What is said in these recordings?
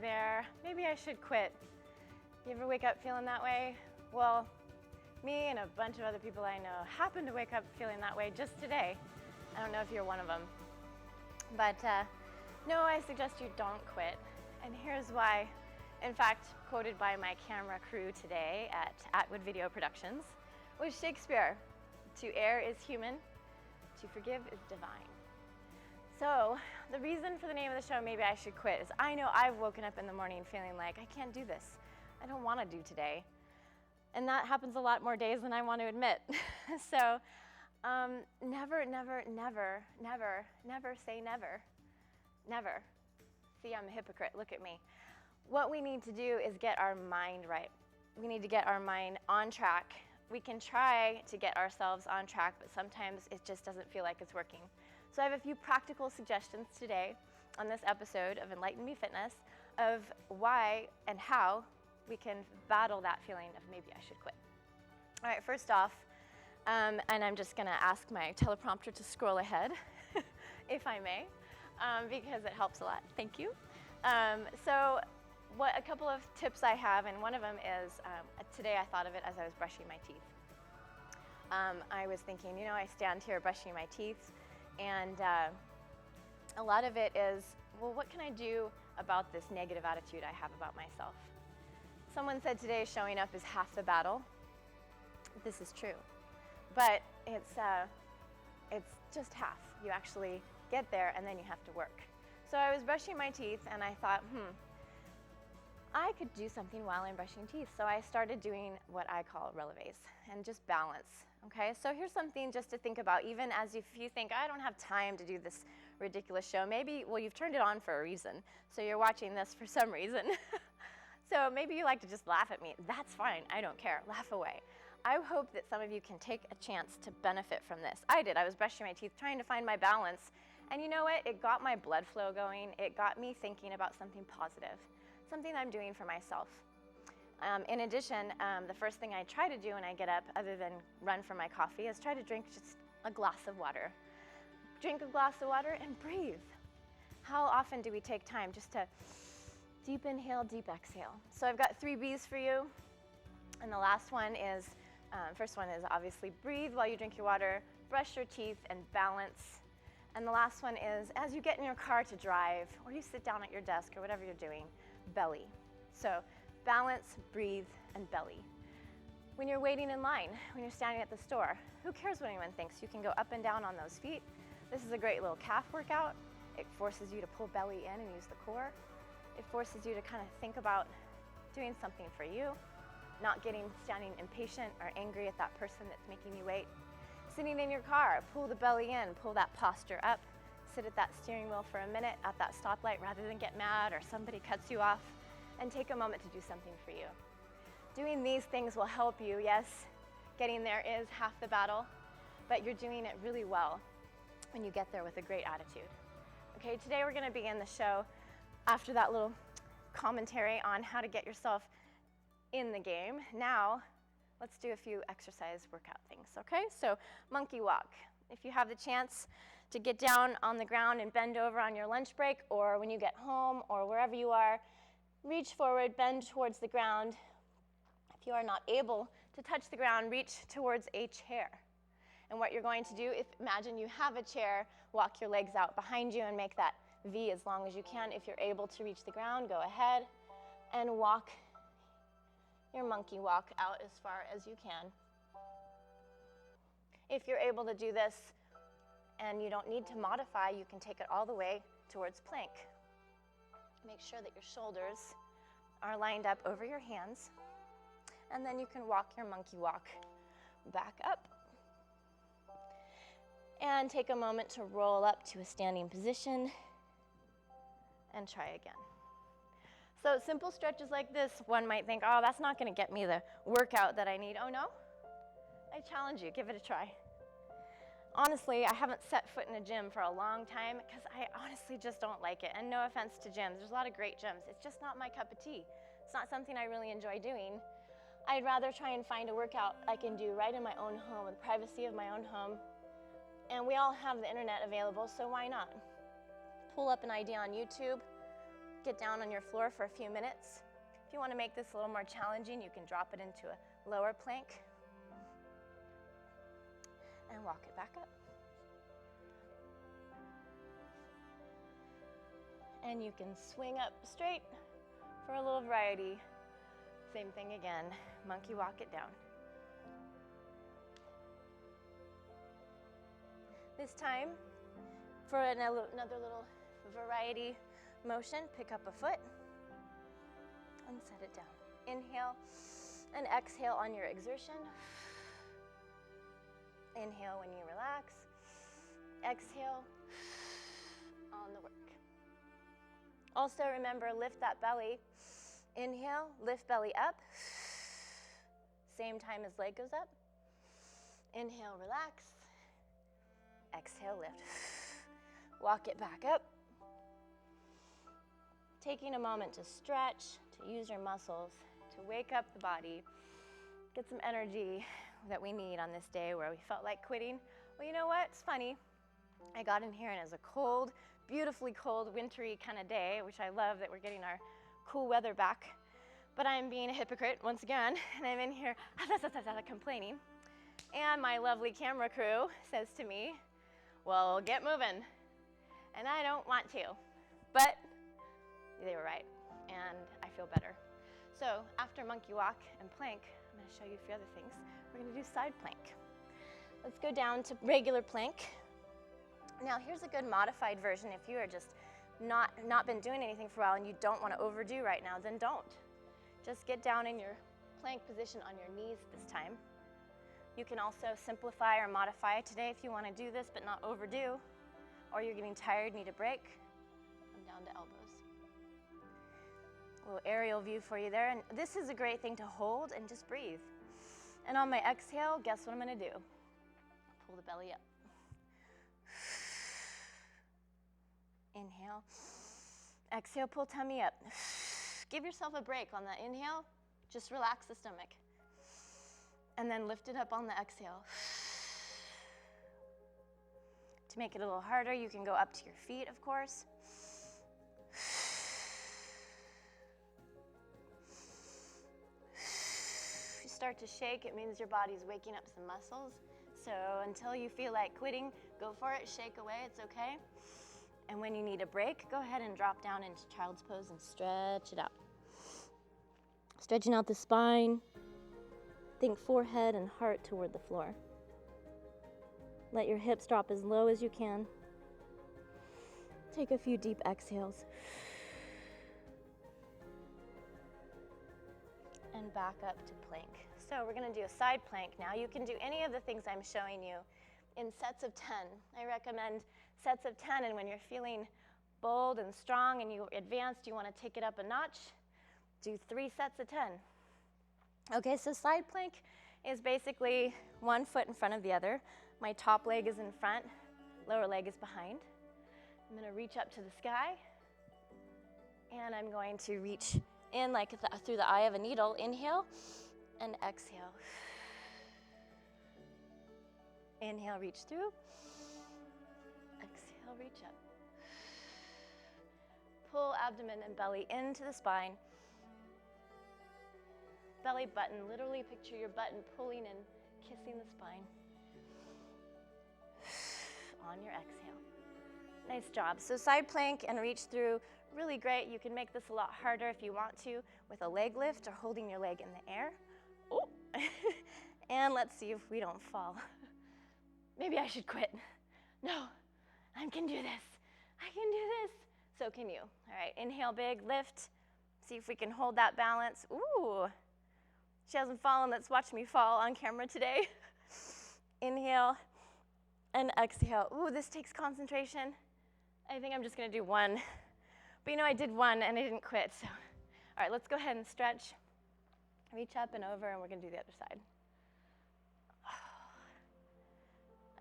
there, maybe I should quit. You ever wake up feeling that way? Well, me and a bunch of other people I know happen to wake up feeling that way just today. I don't know if you're one of them. But no, I suggest you don't quit. And here's why. In fact, quoted by my camera crew today at Atwood Video Productions, was Shakespeare. To err is human, to forgive is divine. So the reason for the name of the show, Maybe I Should Quit, is I know I've woken up in the morning feeling like I can't do this. I don't want to do today. And that happens a lot more days than I want to admit. So never, never, never, never, never say never. Never. See, I'm a hypocrite. Look at me. What we need to do is get our mind right. We need to get our mind on track. We can try to get ourselves on track, but sometimes it just doesn't feel like it's working. So I have a few practical suggestions today on this episode of Enlighten Me Fitness of why and how we can battle that feeling of maybe I should quit. All right, first off, and I'm just gonna ask my teleprompter to scroll ahead, if I may, because it helps a lot. Thank you. So a couple of tips I have, and one of them is, today I thought of it as I was brushing my teeth. I was thinking, I stand here brushing my teeth, and a lot of it is, well, what can I do about this negative attitude I have about myself? Someone said today showing up is half the battle. This is true, but it's just half. You actually get there and then you have to work. So I was brushing my teeth and I thought, I could do something while I'm brushing teeth. So I started doing what I call releves and just balance. Okay, so here's something just to think about, even as if you think, I don't have time to do this ridiculous show. Maybe, well, you've turned it on for a reason. So you're watching this for some reason. So maybe you like to just laugh at me. That's fine, I don't care, laugh away. I hope that some of you can take a chance to benefit from this. I did, I was brushing my teeth, trying to find my balance. And you know what, it got my blood flow going. It got me thinking about something positive, something I'm doing for myself. In addition, the first thing I try to do when I get up, other than run for my coffee, is try to drink just a glass of water. Drink a glass of water and breathe. How often do we take time just to deep inhale, deep exhale? So I've got 3 B's for you. And the last one is, first one is obviously breathe while you drink your water, brush your teeth, and balance. And the last one is, as you get in your car to drive, or you sit down at your desk, or whatever you're doing, belly. So balance, breathe, and belly. When you're waiting in line, when you're standing at the store, who cares what anyone thinks? You can go up and down on those feet. This is a great little calf workout. It forces you to pull belly in and use the core. It forces you to kind of think about doing something for you, not standing impatient or angry at that person that's making you wait. Sitting in your car, pull the belly in, pull that posture up, sit at that steering wheel for a minute at that stoplight rather than get mad or somebody cuts you off, and take a moment to do something for you. Doing these things will help you. Yes, getting there is half the battle, but you're doing it really well when you get there with a great attitude. Okay, today we're gonna begin the show after that little commentary on how to get yourself in the game. Now, let's do a few exercise workout things, okay? So, monkey walk. If you have the chance to get down on the ground and bend over on your lunch break, or when you get home, or wherever you are, reach forward, bend towards the ground. If you are not able to touch the ground, reach towards a chair. And what you're going to do, imagine you have a chair, walk your legs out behind you and make that V as long as you can. If you're able to reach the ground, go ahead and walk your monkey walk out as far as you can. If you're able to do this and you don't need to modify, you can take it all the way towards plank. Make sure that your shoulders are lined up over your hands, and then you can walk your monkey walk back up. And take a moment to roll up to a standing position and try again. So simple stretches like this, one might think, oh, that's not gonna get me the workout that I need. Oh no? I challenge you, give it a try. Honestly, I haven't set foot in a gym for a long time because I honestly just don't like it. And no offense to gyms, there's a lot of great gyms. It's just not my cup of tea. It's not something I really enjoy doing. I'd rather try and find a workout I can do right in my own home, in the privacy of my own home. And we all have the internet available, so why not? Pull up an idea on YouTube, get down on your floor for a few minutes. If you want to make this a little more challenging, you can drop it into a lower plank and walk it back up. And you can swing up straight for a little variety. Same thing again, monkey walk it down. This time, for another little variety motion, pick up a foot and set it down. Inhale and exhale on your exertion. Inhale when you relax. Exhale on the work. Also remember, lift that belly. Inhale, lift belly up. Same time as leg goes up. Inhale, relax. Exhale, lift. Walk it back up. Taking a moment to stretch, to use your muscles, to wake up the body, get some energy that we need on this day where we felt like quitting. Well, you know what? It's funny. I got in here and it was a cold, beautifully cold, wintry kind of day, which I love that we're getting our cool weather back. But I'm being a hypocrite once again, and I'm in here complaining. And my lovely camera crew says to me, well, get moving. And I don't want to, but they were right, and I feel better. So after monkey walk and plank, I'm gonna show you a few other things. We're gonna do side plank. Let's go down to regular plank. Now here's a good modified version. If you are just not been doing anything for a while and you don't wanna overdo right now, then don't. Just get down in your plank position on your knees this time. You can also simplify or modify today if you wanna do this but not overdo, or you're getting tired, need a break. Come down to elbows. A little aerial view for you there. And this is a great thing to hold and just breathe. And on my exhale, guess what I'm gonna do? Pull the belly up. Inhale. Exhale, pull tummy up. Give yourself a break on that inhale. Just relax the stomach. And then lift it up on the exhale. To make it a little harder, you can go up to your feet, of course. If you start to shake, it means your body's waking up some muscles. So until you feel like quitting, go for it, shake away, it's okay. And when you need a break, go ahead and drop down into child's pose and stretch it out. Stretching out the spine. Think forehead and heart toward the floor. Let your hips drop as low as you can. Take a few deep exhales. And back up to plank. So we're gonna do a side plank now. You can do any of the things I'm showing you in sets of 10. I recommend sets of 10, and when you're feeling bold and strong and you advanced, you wanna take it up a notch, do 3 sets of 10. Okay, so side plank is basically one foot in front of the other. My top leg is in front, lower leg is behind. I'm gonna reach up to the sky, and I'm going to reach in like through the eye of a needle. Inhale and exhale. Inhale, reach through. Exhale, reach up. Pull abdomen and belly into the spine. Belly button, literally picture your button pulling and kissing the spine. On your exhale. Nice job. So side plank and reach through, really great. You can make this a lot harder if you want to with a leg lift or holding your leg in the air. Oh. And let's see if we don't fall. Maybe I should quit. No, I can do this. I can do this. So can you. All right, inhale big, lift. See if we can hold that balance. Ooh. She hasn't fallen. Let's watch me fall on camera today. Inhale and exhale. Ooh, this takes concentration. I think I'm just gonna do one. But you know, I did one and I didn't quit, so. All right, let's go ahead and stretch. Reach up and over, and we're gonna do the other side.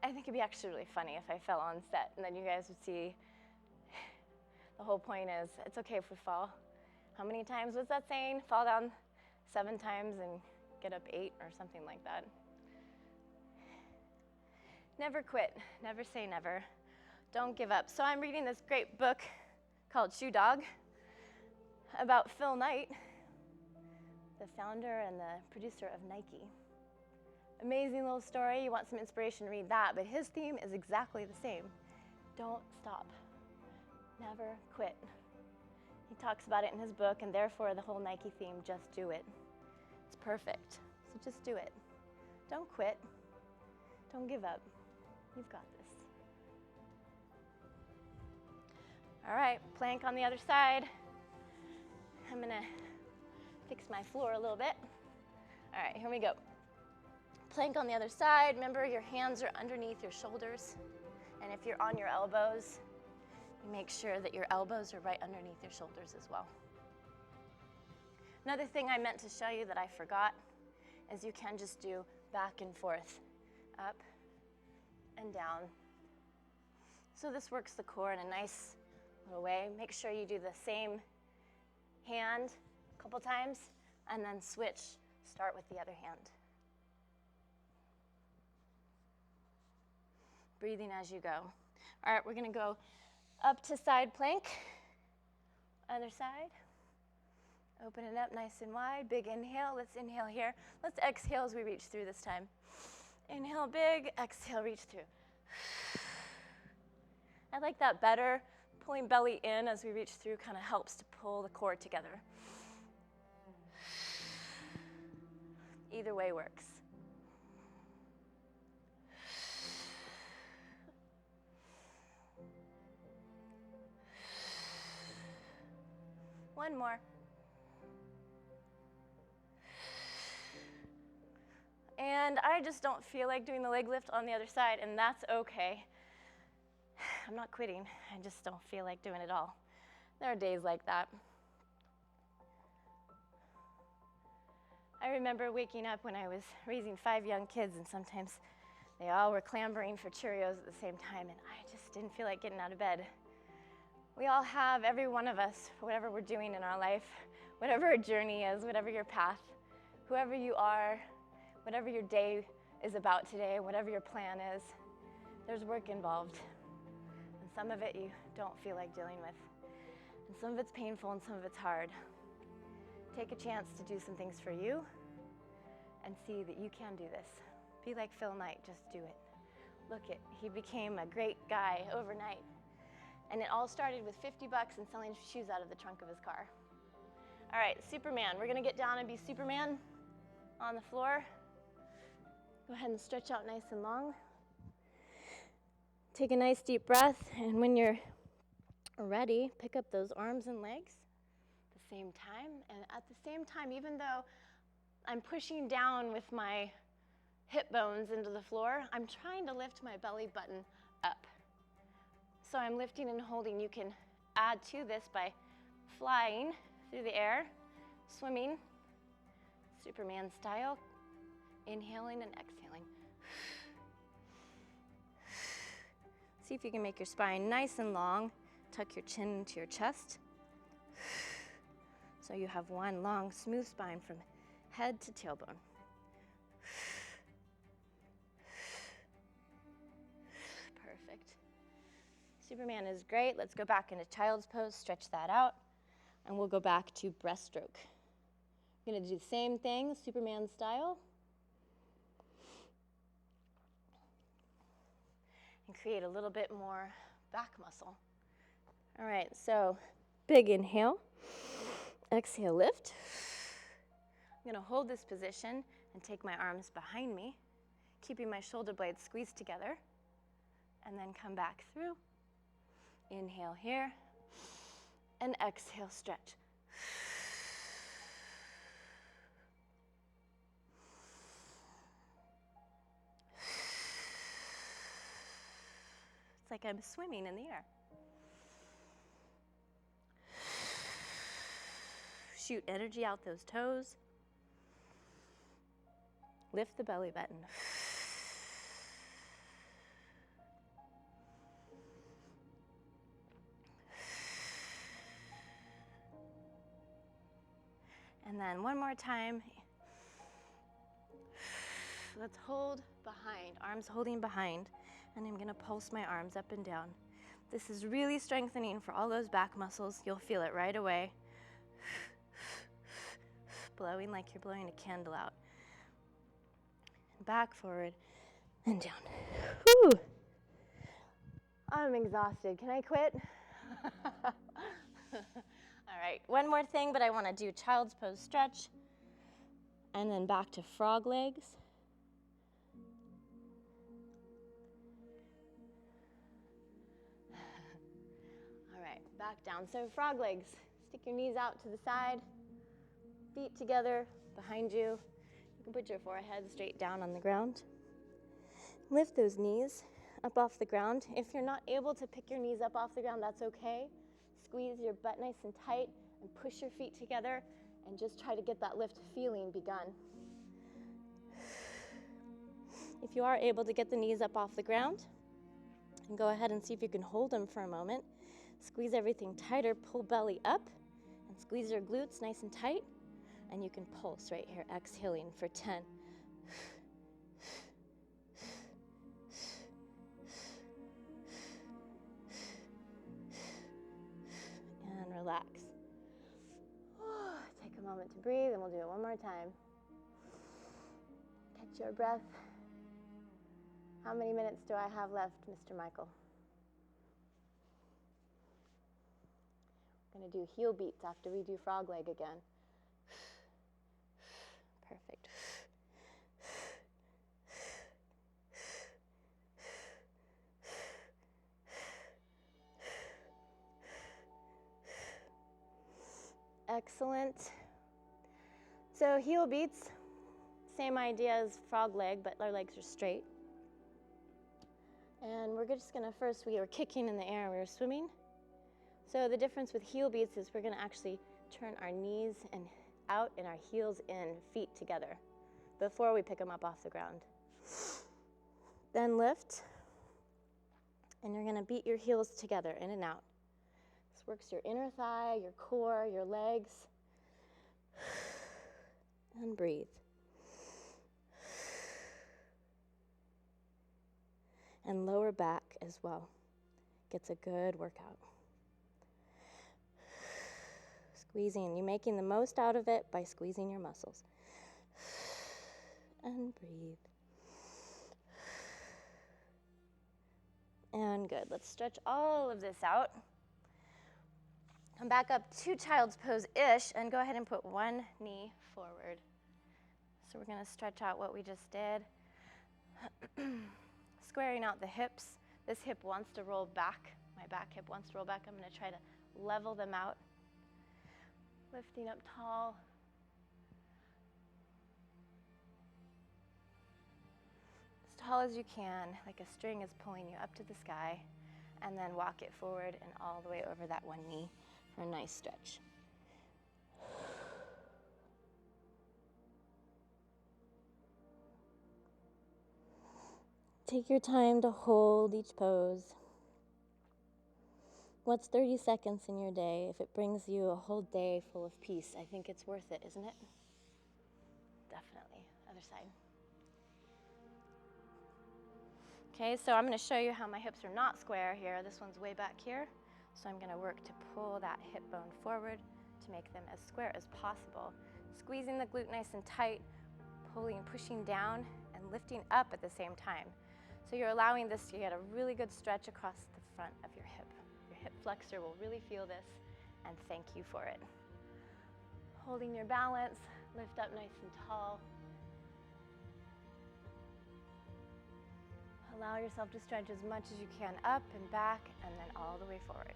I think it'd be actually really funny if I fell on set, and then you guys would see. The whole point is, it's okay if we fall. How many times was that saying? Fall down 7 times and get up 8 or something like that. Never quit, never say never. Don't give up. So I'm reading this great book called Shoe Dog about Phil Knight, the founder and the producer of Nike. Amazing little story. You want some inspiration, read that, but his theme is exactly the same. Don't stop. Never quit. He talks about it in his book, and therefore the whole Nike theme, just do it. It's perfect. So just do it. Don't quit. Don't give up. You've got this. All right, plank on the other side. I'm gonna fix my floor a little bit. All right, here we go. Plank on the other side. Remember, your hands are underneath your shoulders. And if you're on your elbows, you make sure that your elbows are right underneath your shoulders as well. Another thing I meant to show you that I forgot is you can just do back and forth, up and down. So this works the core in a nice little way. Make sure you do the same hand a couple times and then switch, start with the other hand. Breathing as you go. All right, we're gonna go up to side plank. Other side. Open it up nice and wide. Big inhale. Let's inhale here. Let's exhale as we reach through this time. Inhale big, exhale, reach through. I like that better. Pulling belly in as we reach through kind of helps to pull the core together. Either way works. One more. And I just don't feel like doing the leg lift on the other side, and that's okay. I'm not quitting. I just don't feel like doing it all. There are days like that. I remember waking up when I was raising 5 young kids, and sometimes they all were clambering for Cheerios at the same time, and I just didn't feel like getting out of bed. We all have, every one of us, whatever we're doing in our life, whatever our journey is, whatever your path, whoever you are, whatever your day is about today, whatever your plan is, there's work involved. And some of it you don't feel like dealing with. And some of it's painful and some of it's hard. Take a chance to do some things for you and see that you can do this. Be like Phil Knight, just do it. Look it, he became a great guy overnight. And it all started with $50 and selling shoes out of the trunk of his car. All right, Superman. We're gonna get down and be Superman on the floor. Go ahead and stretch out nice and long. Take a nice deep breath, and when you're ready, pick up those arms and legs at the same time. And at the same time, even though I'm pushing down with my hip bones into the floor, I'm trying to lift my belly button up. So I'm lifting and holding. You can add to this by flying through the air, swimming, Superman style, inhaling and exhaling. See if you can make your spine nice and long. Tuck your chin into your chest. So you have one long, smooth spine from head to tailbone. Perfect. Superman is great. Let's go back into child's pose, stretch that out, and we'll go back to breaststroke. We're gonna do the same thing, Superman style. And create a little bit more back muscle. All right, so big inhale, exhale, lift. I'm gonna hold this position and take my arms behind me, keeping my shoulder blades squeezed together, and then come back through. Inhale here, and exhale, stretch. It's like I'm swimming in the air. Shoot energy out those toes. Lift the belly button. And then one more time. Let's hold behind, arms holding behind, and I'm gonna pulse my arms up and down. This is really strengthening for all those back muscles. You'll feel it right away. blowing like you're blowing a candle out. Back, forward, and down. Whew. I'm exhausted. Can I quit? All right, one more thing, but I want to do child's pose stretch, and then back to frog legs. All right, back down. So frog legs. Stick your knees out to the side, feet together behind you. You can put your forehead straight down on the ground. Lift those knees up off the ground. If you're not able to pick your knees up off the ground, that's okay. Squeeze your butt nice and tight and push your feet together and just try to get that lift feeling begun. If you are able to get the knees up off the ground, and go ahead and see if you can hold them for a moment. Squeeze everything tighter, pull belly up, and squeeze your glutes nice and tight, and you can pulse right here, exhaling for 10. And relax. Take a moment to breathe, and we'll do it one more time. Catch your breath. How many minutes do I have left, Mr. Michael? We're going to do heel beats after we do frog leg again. Perfect. Excellent. So heel beats, same idea as frog leg, but our legs are straight. And we're just gonna first, we were kicking in the air, we were swimming. So the difference with heel beats is we're gonna actually turn our knees and out and our heels in, feet together, before we pick them up off the ground. Then lift, and you're gonna beat your heels together, in and out. This works your inner thigh, your core, your legs. And breathe. And lower back as well. Gets a good workout. Squeezing, you're making the most out of it by squeezing your muscles. And breathe. And good. Let's stretch all of this out. Come back up to child's pose-ish and go ahead and put one knee forward. So we're going to stretch out what we just did. Squaring out the hips. This hip wants to roll back. My back hip wants to roll back. I'm going to try to level them out. Lifting up tall. As tall as you can, like a string is pulling you up to the sky. And then walk it forward and all the way over that one knee for a nice stretch. Take your time to hold each pose. What's 30 seconds in your day? If it brings you a whole day full of peace, I think it's worth it, isn't it? Definitely. Other side. Okay, so I'm going to show you how my hips are not square here. This one's way back here. So I'm going to work to pull that hip bone forward to make them as square as possible. Squeezing the glute nice and tight, pulling, pushing down, and lifting up at the same time. So you're allowing this to get a really good stretch across the front of your hip. Your hip flexor will really feel this, and thank you for it. Holding your balance, lift up nice and tall. Allow yourself to stretch as much as you can up and back, and then all the way forward.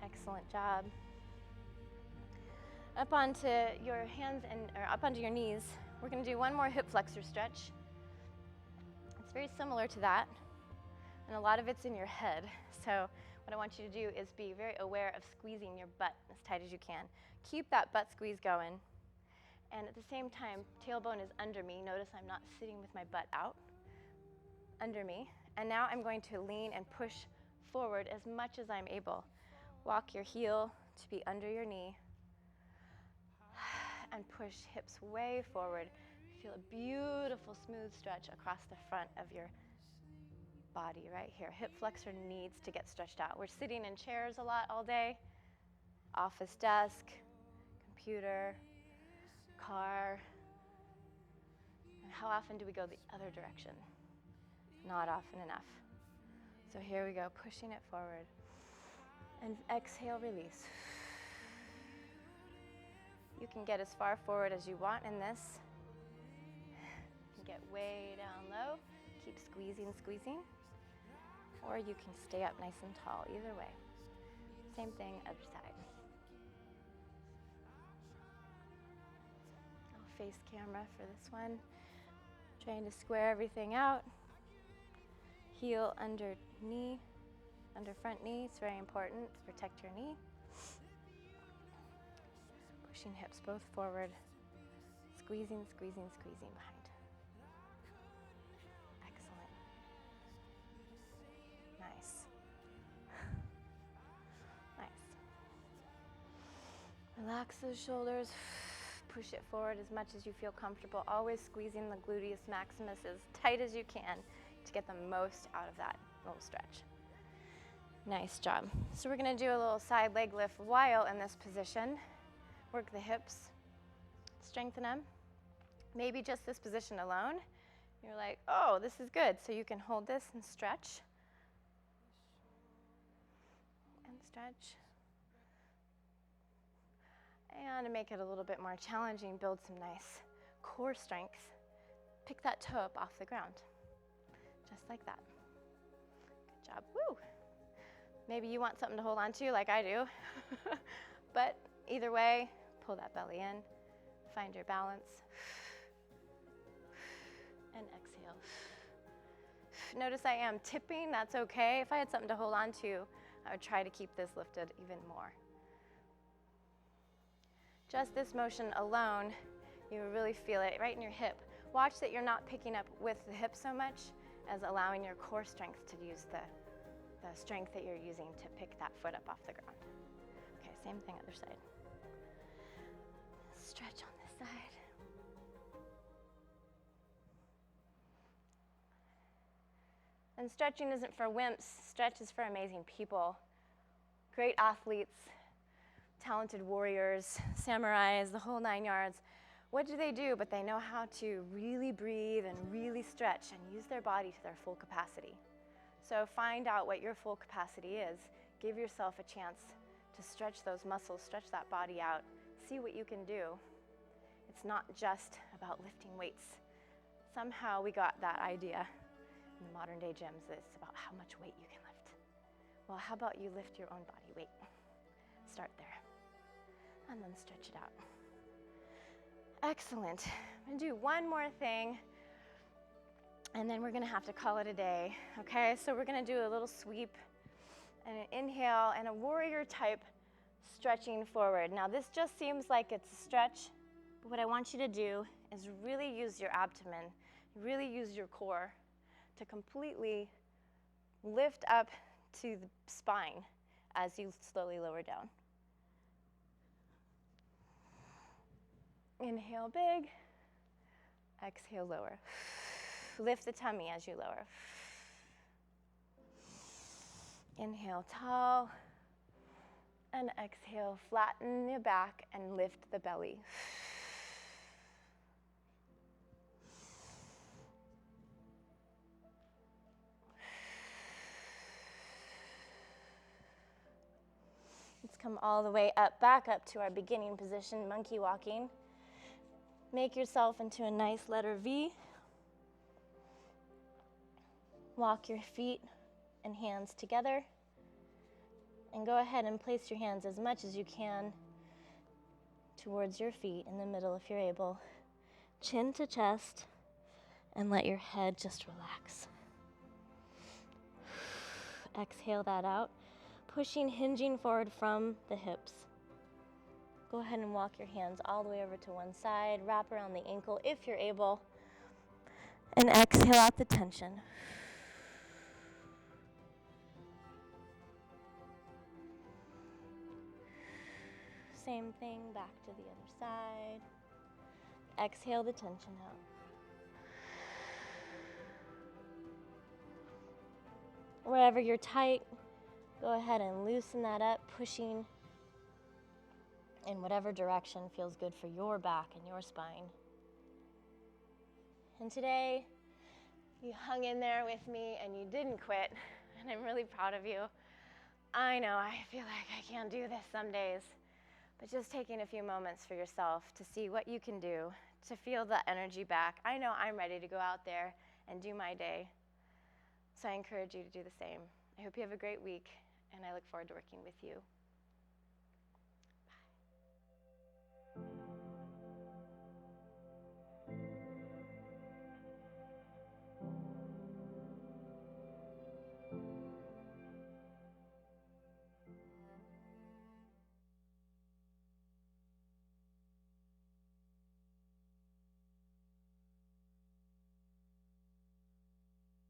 Excellent job. Up onto your hands or up onto your knees. We're going to do one more hip flexor stretch. It's very similar to that, and a lot of it's in your head. So what I want you to do is be very aware of squeezing your butt as tight as you can. Keep that butt squeeze going, and at the same time, tailbone is under me. Notice I'm not sitting with my butt out, under me. And now I'm going to lean and push forward as much as I'm able. Walk your heel to be under your knee and push hips way forward. Feel a beautiful smooth stretch across the front of your body right here. Hip flexor needs to get stretched out. We're sitting in chairs a lot all day. Office desk, computer, car. And how often do we go the other direction? Not often enough. So here we go, pushing it forward. And exhale, release. You can get as far forward as you want in this. You can get way down low. Keep squeezing, squeezing. Or you can stay up nice and tall, either way. Same thing, other side. I'll face camera for this one. Trying to square everything out. Heel under knee, under front knee. It's very important to protect your knee. Pushing hips both forward. Squeezing, squeezing, squeezing behind. Excellent. Nice. Nice. Relax those shoulders. Push it forward as much as you feel comfortable. Always squeezing the gluteus maximus as tight as you can to get the most out of that little stretch. Nice job. So we're going to do a little side leg lift while in this position. Work the hips, strengthen them. Maybe just this position alone. You're like, oh, this is good. So you can hold this and stretch. And stretch. And to make it a little bit more challenging, build some nice core strength. Pick that toe up off the ground. Just like that. Good job. Woo! Maybe you want something to hold on to like I do. But either way, pull that belly in. Find your balance. And exhale. Notice I am tipping. That's okay. If I had something to hold on to, I would try to keep this lifted even more. Just this motion alone, you will really feel it right in your hip. Watch that you're not picking up with the hip so much as allowing your core strength to use the strength that you're using to pick that foot up off the ground. Okay, same thing other side. Stretch on this side. And stretching isn't for wimps. Stretch is for amazing people. Great athletes, talented warriors, samurais, the whole 9 yards. What do? But they know how to really breathe and really stretch and use their body to their full capacity. So find out what your full capacity is. Give yourself a chance to stretch those muscles, stretch that body out. See what you can do. It's not just about lifting weights. Somehow we got that idea in the modern day gyms that it's about how much weight you can lift. Well, how about you lift your own body weight? Start there. And then stretch it out. Excellent. I'm gonna do one more thing, and then we're gonna have to call it a day, okay? So we're gonna do a little sweep, and an inhale, and a warrior type stretching forward. Now this just seems like it's a stretch, but what I want you to do is really use your abdomen, really use your core to completely lift up to the spine as you slowly lower down. Inhale big, exhale lower. Lift the tummy as you lower. Inhale tall, and exhale, flatten your back and lift the belly. Let's come all the way up, back up to our beginning position, monkey walking. Make yourself into a nice letter V. Walk your feet and hands together. And go ahead and place your hands as much as you can towards your feet in the middle if you're able. Chin to chest, and let your head just relax. Exhale that out, pushing, hinging forward from the hips. Go ahead and walk your hands all the way over to one side, wrap around the ankle if you're able, and exhale out the tension. Same thing, back to the other side. exhale the tension out. Wherever you're tight, go ahead and loosen that up, pushing in whatever direction feels good for your back and your spine. And today, you hung in there with me and you didn't quit, and I'm really proud of you. I know I feel like I can't do this some days, but just taking a few moments for yourself to see what you can do, to feel the energy back. I know I'm ready to go out there and do my day, so I encourage you to do the same. I hope you have a great week, and I look forward to working with you.